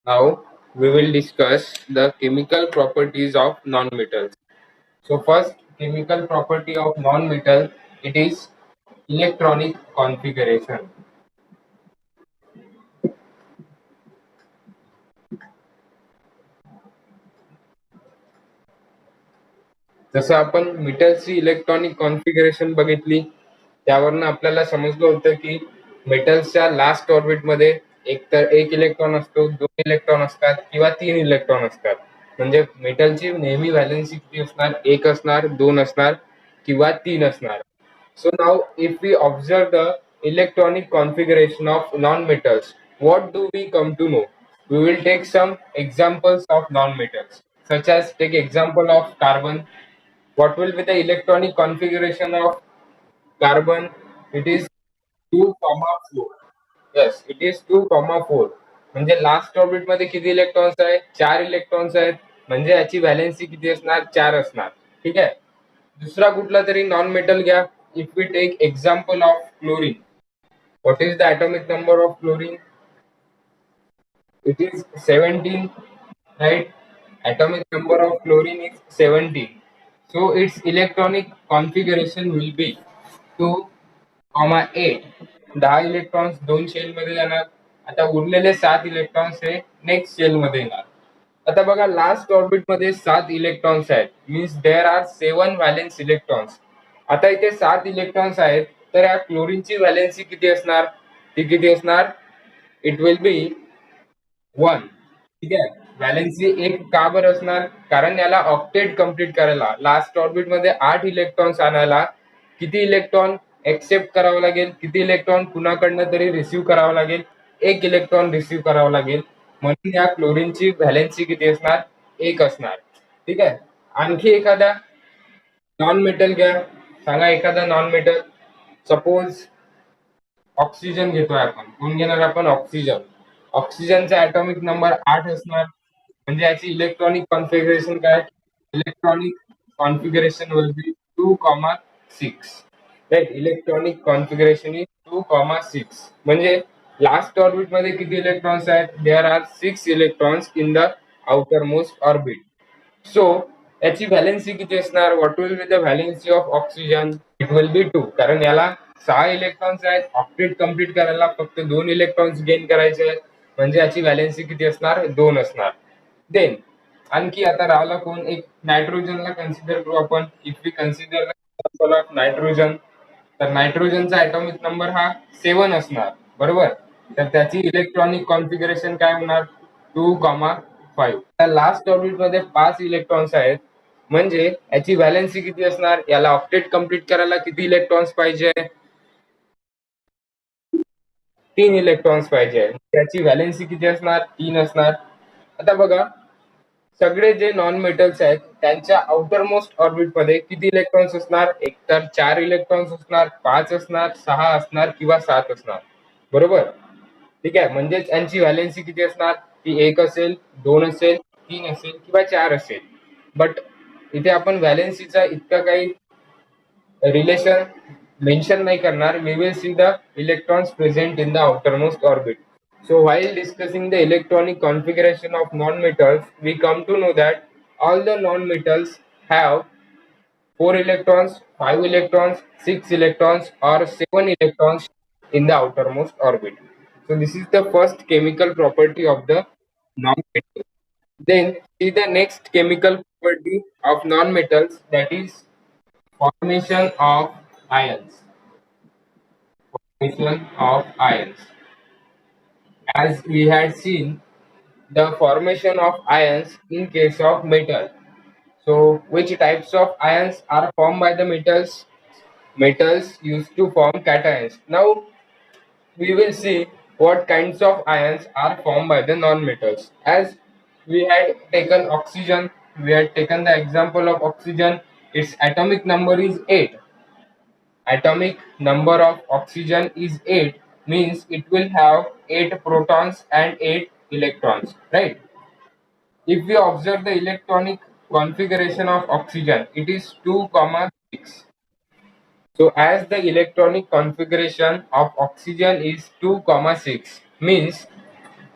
Now we will discuss the chemical properties of nonmetals. So first chemical property of nonmetal, it is electronic configuration. जसं आपण मेटलची electronic configuration बघितली, त्यावरनं आपल्याला समजलं होतं की मेटल्सच्या लास्ट ऑर्बिटमध्ये एक तर एक इलेक्ट्रॉन असतो, दोन इलेक्ट्रॉन असतात किंवा तीन इलेक्ट्रॉन असतात. म्हणजे मेटलची नेहमी व्हॅलेन्सी किती असणार? एक असणार, दोन असणार किंवा तीन असणार. So now if we observe the electronic configuration of non-metals, what do we come to know? We will take some examples of non-metals, such as take example of carbon. What will be the electronic configuration of carbon? It is 2, 4. Yes, it is 2, 4. म्हणजे last orbit मध्ये किती electrons आहेत? 4 electrons आहेत. म्हणजे याची valency किती असणार? 4 असणार. ठीक आहे. दुसरा कुठला तरी नॉन मेटल घ्या. If we take example of chlorine, what is the atomic number of chlorine? It is 17, right? Atomic number of chlorine is 17. So its electronic configuration will be 2,8. 10 electrons दोन शेल मध्ये जाणार. आता उरलेले 7 electrons हे next shell मध्ये येणार. आता बघा लास्ट ऑर्बिट मध्ये 7 इलेक्ट्रॉन्स आहेत, means there are 7 valence electrons. आता इथे 7 इलेक्ट्रॉन्स आहेत, तर या क्लोरीनची व्हॅलेन्सी किती असणार? ती किती असणार? इट विल बी 1. ठीक आहे. व्हॅलेन्सी एक का बरं असणार? कारण याला ऑक्टेट कम्प्लीट करायला लास्ट ऑर्बिट मध्ये 8 इलेक्ट्रॉन्स आणायला किती इलेक्ट्रॉन एक्सेप्ट करावं लागेल? किती इलेक्ट्रॉन कुणाकडनं तरी रिसिव्ह करावं लागेल? एक इलेक्ट्रॉन रिसिव्ह करावं लागेल. म्हणून या क्लोरीनची व्हॅलेन्सी किती असणार? 1 असणार. ठीक आहे. आणखी एखादा नॉन मेटल घ्या. सांगा एखादा नॉन मेटल. सपोज ऑक्सिजन घेतोय आपण. कोण घेणार आपण? ऑक्सिजन. ऑक्सिजनचा ॲटॉमिक नंबर 8 असणार. म्हणजे याची इलेक्ट्रॉनिक कॉन्फिगरेशन काय? Electronic configuration will be 2,6. Right. Electronic configuration is 2,6. म्हणजे लास्ट ऑर्बिट मध्ये किती इलेक्ट्रॉन्स आहेत? There are 6 electrons in the outermost orbit. So याची व्हॅलेन्सी किती असणार? What will be the valency of oxygen? It will be 2. कारण याला 6 electrons आहेत. ऑक्टेट कम्प्लीट करायला फक्त 2 इलेक्ट्रॉन्स गेन करायचे आहेत. म्हणजे याची व्हॅलेन्सी किती असणार? 2 असणार. देन आणखी आता राहिला कोण? एक नायट्रोजनला कन्सिडर करू आपण. If we consider of nitrogen, तर नायट्रोजनचा ॲटॉमिक नंबर हा 7 असणार. बरोबर. तर त्याची इलेक्ट्रॉनिक कॉन्फिगरेशन काय होणार? 2,5. लास्ट ऑर्बिट मध्ये 5 इलेक्ट्रॉन्स आहेत. म्हणजे याची व्हॅलेन्सी किती असणार? याला ऑक्टेट कम्प्लीट करायला किती इलेक्ट्रॉन्स पाहिजे? 3 इलेक्ट्रॉन्स पाहिजे. त्याची व्हॅलेन्सी किती असणार? 3 असणार. आता बघा सगळे जे नॉन मेटल्स आहेत त्यांच्या आउटर मोस्ट ऑर्बिट मध्ये किती इलेक्ट्रॉन्स असणार? एक तर 4 इलेक्ट्रॉन्स असणार, 5 असणार, 6 असणार किंवा 7 असणार. बरोबर. ठीक आहे. म्हणजेच यांची व्हॅलेन्सी किती असणार? ती 1 असेल, 2 असेल, 3 असेल किंवा 4 असेल. बट इथे आपण व्हॅलेन्सीचा इतका काही रिलेशन मेन्शन नाही करणार. We will see the electrons present in the outermost orbit. So while discussing the electronic configuration of nonmetals, we come to know that all the nonmetals have 4 electrons, 5 electrons, 6 electrons or 7 electrons in the outermost orbit. So this is the first chemical property of the nonmetal. Then see the next chemical property of nonmetals, that is formation of ions. Formation of ions. As we had seen, the formation of ions in case of metal. So, which types of ions are formed by the metals? Metals used to form cations. Now, we will see what kinds of ions are formed by the non-metals. As we had taken oxygen, we had taken the example of oxygen. Its atomic number is 8. Atomic number of oxygen is 8, means it will have 8 protons and 8 electrons, right? If we observe the electronic configuration of oxygen, it is 2,6. So as the electronic configuration of oxygen is 2,6, means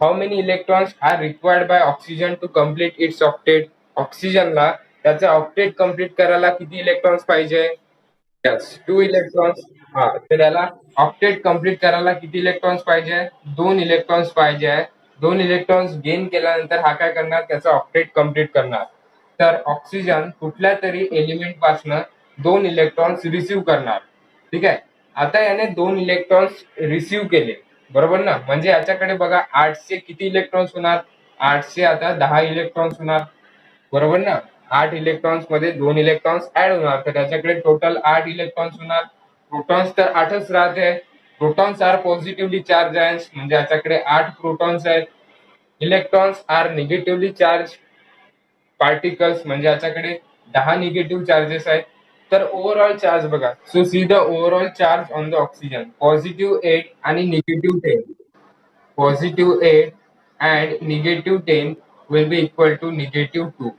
how many electrons are required by oxygen to complete its octet. ऑक्सिजनला त्याचा octet complete करायला किती electrons पाहिजे? Yes, 2 electrons. हा, तर याला octet complete करायला किती इलेक्ट्रॉन्स पाहिजे? 2 इलेक्ट्रॉन्स पाहिजे. 2 इलेक्ट्रॉन्स गेन केल्यानंतर हा काय करणार? त्याचा ऑक्टेट कम्प्लीट करणार. तर ऑक्सिजन कुठल्या तरी एलिमेंट पासून 2 इलेक्ट्रॉन्स रिसीव्ह करणार. ठीक आहे. आता याने 2 इलेक्ट्रॉन्स रिसीव्ह केले, बरोबर ना? म्हणजे याच्याकडे बघा 800 किती इलेक्ट्रॉन्स होणार? 800 आता 10 इलेक्ट्रॉन्स होणार, बरोबर ना? 8 इलेक्ट्रॉन्स मध्ये 2 इलेक्ट्रॉन्स ऍड होणार, तर त्याच्याकडे टोटल 8 इलेक्ट्रॉन्स होणार. प्रोटॉन्स तर 8च राहते. Protons are positively charge ions, म्हणजे याच्याकडे 8 प्रोटॉन्स आहेत. Electrons are negatively charge particles, म्हणजे याच्याकडे 10 निगेटिव्ह चार्जेस आहेत. तर ओव्हरऑल चार्ज बघा. So see the overall charge on the oxygen, positive 8 आणि negative 10. Positive 8 and negative 10 will be equal to -2,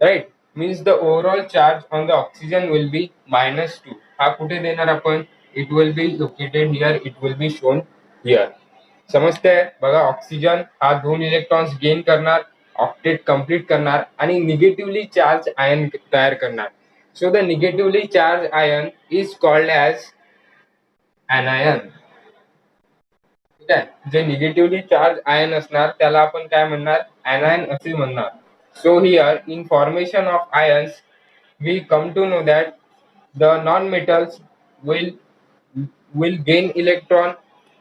right? Means the overall charge on the oxygen will be -2. हा कुठे देणार आपण? It will be located here, it will be shown here. समजतंय? बघा, oxygen हा 2 electrons gain करणार, octet complete करणार आणि निगेटिव्हली चार्ज आयन तयार करणार. So the negatively charge ion is called as anion. ठीक आहे. जे निगेटिव्हली चार्ज आयन असणार त्याला आपण काय म्हणणार? anion असे म्हणणार. So here in formation of ions we come to know that the non-metals will gain electron,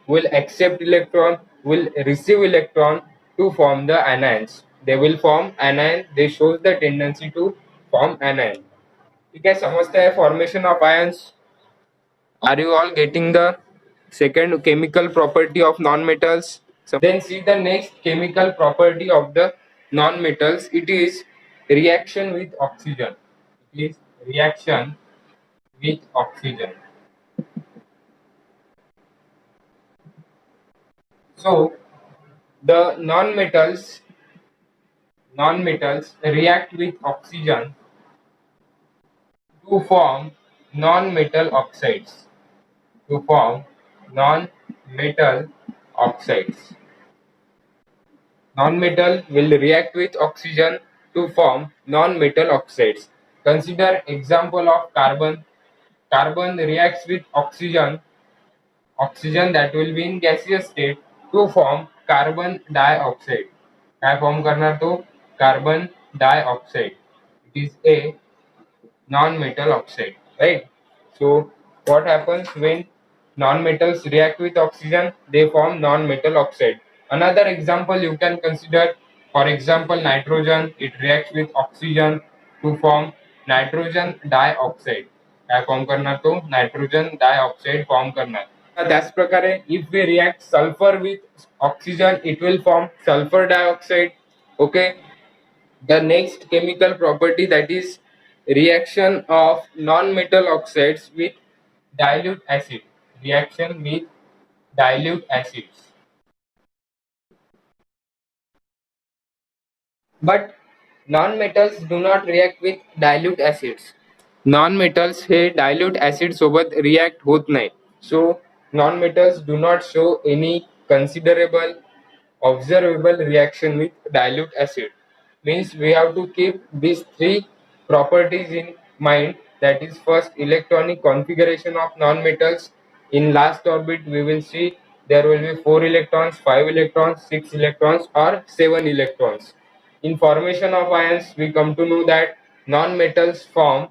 will accept electron, will receive electron to form the anions. They will form anion. They shows the tendency to form anion. ठीक है, समझते हैं formation of ions. Are you all getting the second chemical property of non-metals? So then see the next chemical property of the non-metals. It is reaction with oxygen. It is reaction with oxygen. So the non-metals react with oxygen to form non-metal oxides. To form non-metal oxides. Non-metal will react with oxygen to form non-metal oxides. Consider example of carbon. Carbon reacts with oxygen that will be in gaseous state to form carbon dioxide. काय form करणार तो? Carbon dioxide. It is a non-metal oxide, right? So what happens when non-metals react with oxygen? They form non-metal oxide. Another example you can consider, for example, nitrogen. It reacts with oxygen to form nitrogen dioxide. काय form करणार तो? Nitrogen dioxide form करणार. त्याच प्रकारे if we react sulfur with oxygen, it will form sulfur dioxide. Okay. The next chemical property, that is reaction of non-metal oxides with dilute acid. Reaction with dilute acids. But non-metals do not react with dilute acids. Non-metals हे dilute acid सोबत react होत नाही. So non-metals do not show any considerable observable reaction with dilute acid. Means we have to keep these three properties in mind. That is, first, electronic configuration of non-metals. In last orbit we will see there will be 4 electrons, 5 electrons, 6 electrons or 7 electrons. In formation of ions we come to know that non-metals form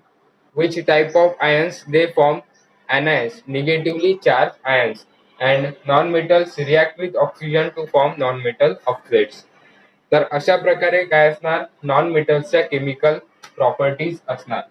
which type of ions? They form anions, negatively charged ions, and non-metals react with oxygen to form non-metal oxides. तर अशा प्रकारे काय असणार? Non मेटल्सच्या chemical properties असणार.